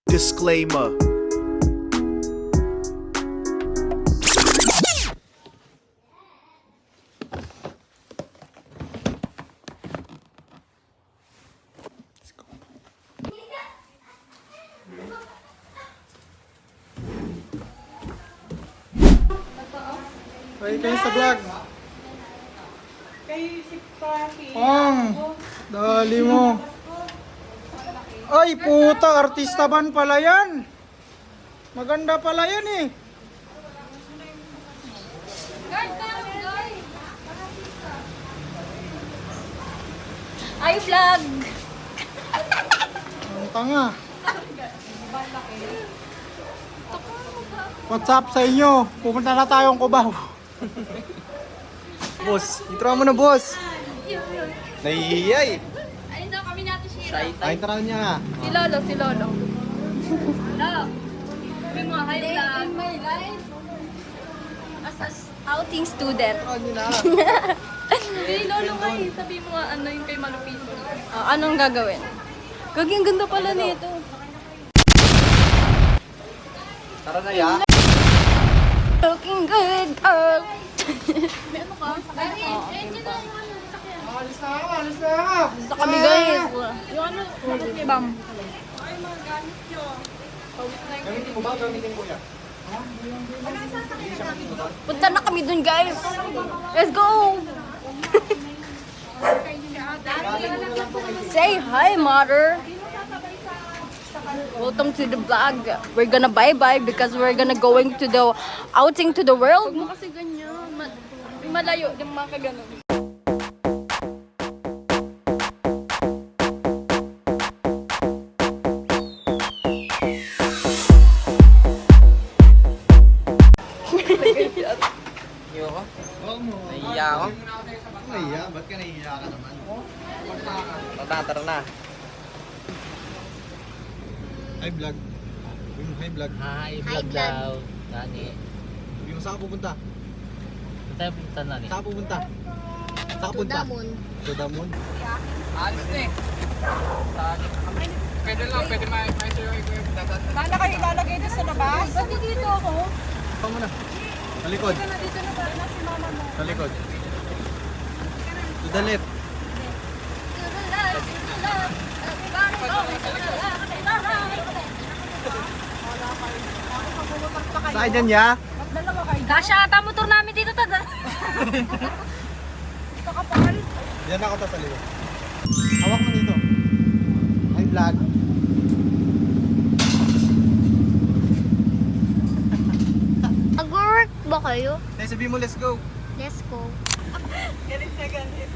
Disclaimer. Ay, kayo sa vlog. Kayo si Papi. Dali mo. Ay, puta, artista ban pala yan. Maganda pala yan eh. Ay, vlog! Ang tanga. What's up sa inyo? Pupunta na tayong Cubao. Boss, intro mo na, boss. Nahihiya eh. Ayun daw kami natin siya. Ay, intro niya. Si Lolo. Lolo. Sabi mo, hi vlog. In my life. As outing student. Intro niyo na. Si Lolo nga eh. Sabi mo nga ano yung kay Malupit. Anong gagawin? Gaging ganda pala nito. Tara na ya. Looking good, girl. May ano ka? Alis na ako. Gusto kami guys. Yung ano? Bam. Gamitin mo ba? Gamitin ko yan. Punta na kami dun guys. Let's go. Say hi, mother. Welcome to the vlog. We're gonna bye-bye because we're gonna going to the outing to the world. Huwag mo kasi ganyan. Malayo yung mga kaganon. Iyo ko? Nahihiya ako. Nahihiya? Ba't ka nahihiya ka naman? Tara na. Hi, vlog. Hi, vlog. Hi, vlog daw. Nani. Sabi mo, saan ka pupunta? Saan tayo punta nani? Saan ka pupunta? Saan ka punta? To the moon. Alis na eh. Pwede lang, pwede ma-sure yung equipment. Paano kayo ilalagay doon sa labas? Ba't dito ako? Saan mo na? Sa likod. Dito na ba? Si mama mo. Sa likod. To the left. Saan dyan ya? Kasha ata motor namin dito tada. Yan ako sa likod. Hawak mo dito. Hi, vlog. Mag-work ba kayo? Dahil sabihin mo, let's go. Let's go. Galit na galit.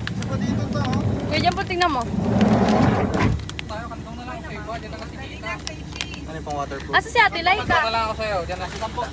Saan pa dito to? Oh? Kuya, dyan po tingnan mo. Tayo, kantong na lang. Okay, ba? Diyan na kasi kita. Ano yung pang waterproof? Asa si Ate Kantong na Laika? lang ako sa'yo. Diyan na. Sampo.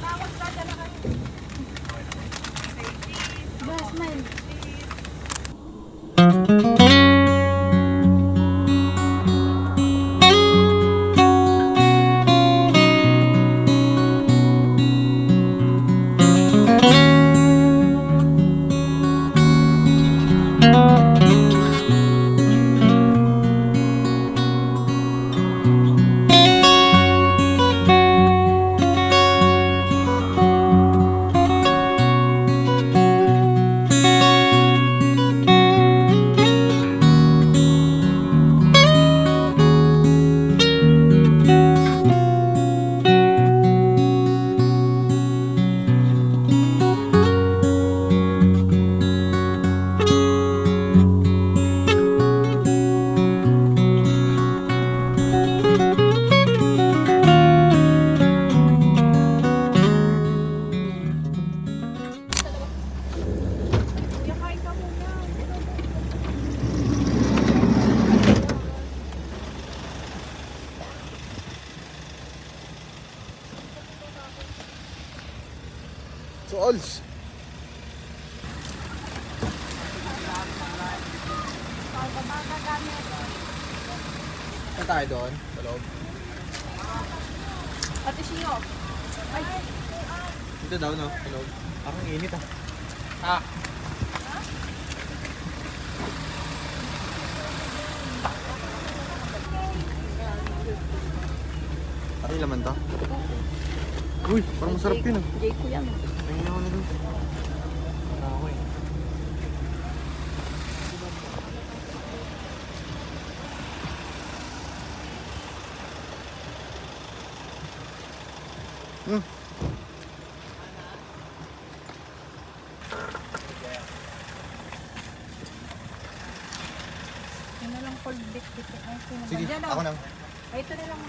So, alls. Saan tayo doon? Sa loob? Ate Shio. Dito daw, no? Sa loob. Parang init ah. Ah. laman to? Uy, parang masarap yun ah. Jay ko yan. Tingnan ako na doon. Yun na lang cold beef dito. Ay, sino ba? Sige, Diyan, ako oh. na. Ay, ito na lang.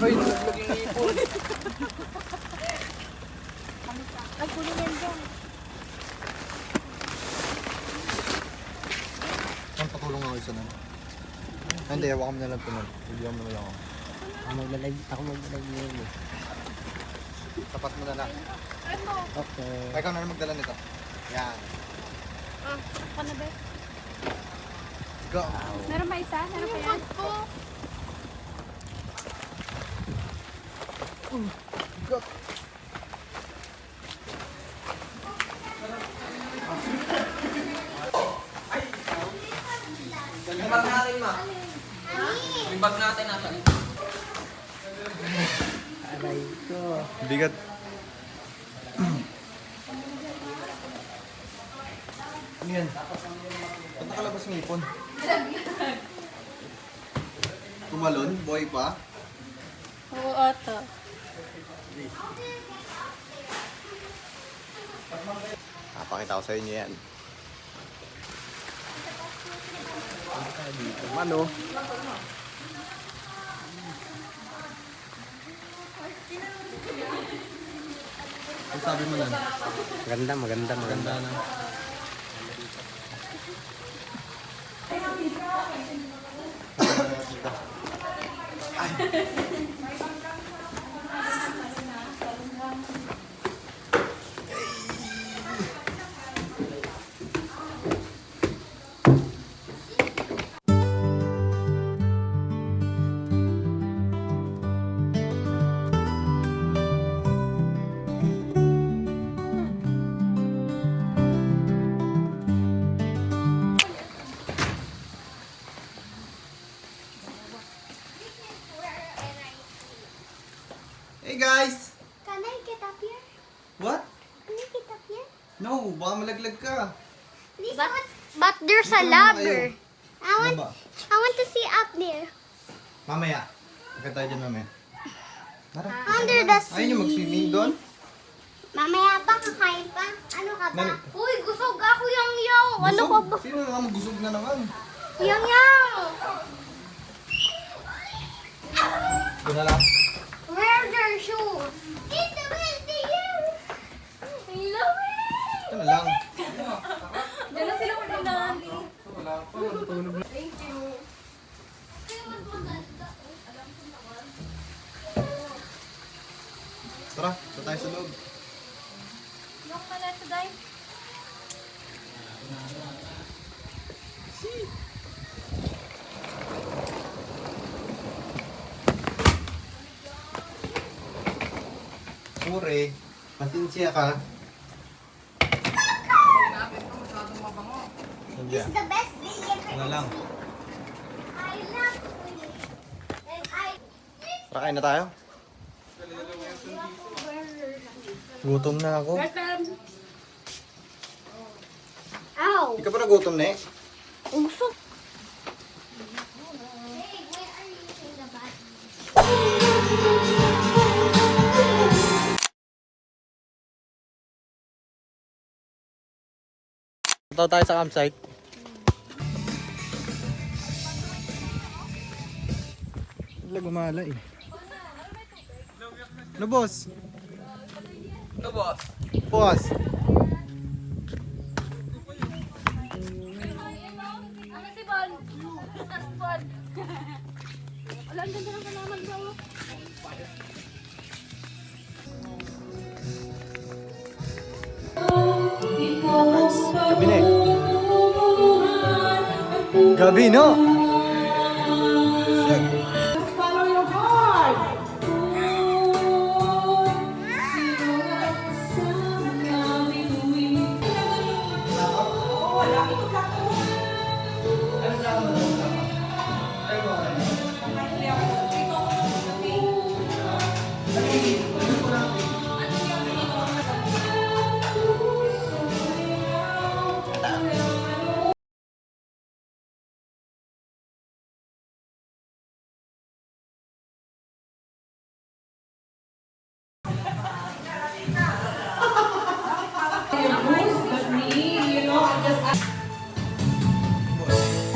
Hoy, nalaglag yung ipon. Ay, kunin yan dyan. Ang patulong ako isa na. Hindi, hawa kami na lang pinag. Bigyan mo na lang ako. Ako maglalag ngayon eh. Tapat mo na lang. Okay. Ikaw na lang magdala nito. Yan. Ako na ba? Go. Meron ba isa? Meron pa yan? Go. Yung bag natin, ma. Yung bag natin nasa. Bigat. Ano yan? Ba't nakalabas ng ipon? Tumalon? Boy pa? Oo, ata. Pakita ko sa inyo yan. Dito man oh. Ang sabi mo lang? Maganda. Na. Hey guys! Can I get up here? What? Can I get up here? No, baka malaglag ka. Please, but there's a Dito naman ladder. kayo. I Ano ba? want to see up there. Mamaya. Agad tayo dyan mamaya. Tara. Under the sea. Ayaw nyo mag-swimming doon? Mamaya pa, kakain pa. Ano ka ba? Nani? Uy, gusog ako yang. Ano ka ba? Sino na magusog na naman? Yang. Doon na lang. Where are their shoes? It's the best thing ever. I love it. Ito na lang. Diyan na sila magandaan. Tara, sa tayo sa loob. Yung pala ito, Day. Sure, pasensya ka. It's the best thing ever. Ito na lang. I love it. And I... Tara, kain na tayo. Gutom na ako. Ow. Hindi ka pa nagutom na eh. Usok. Hey, where are you using the bathroom? Punta tayo sa campsite. Wala gumala eh. Ano boss? Ito, boss. Boss. Ano si Bon? Bon. Wala, ang ganda ng kalaman ba? Guys, gabi na eh. Gabi no? Shit. Follow your heart.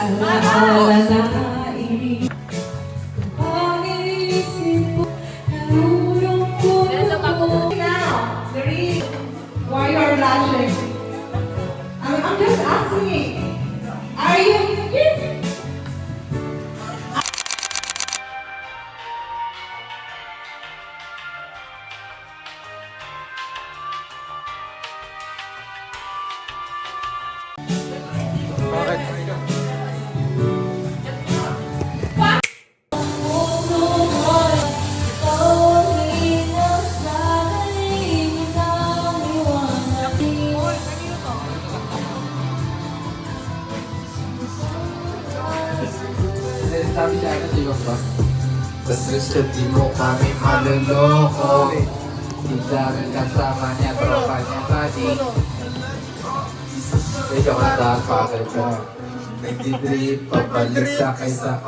alaala na inig. Ang iisip ko, nalulungkot ako. Now, Doreen, why you are blushing? I'm just asking. Are you? Yes. Sabi siya ito si Bamba. Sa di mo kami maluloko. Tignan kasama niya, tropa niya, buddy. Medyo kantaan pa ka. Nagdidrip, pabalik sa kaysa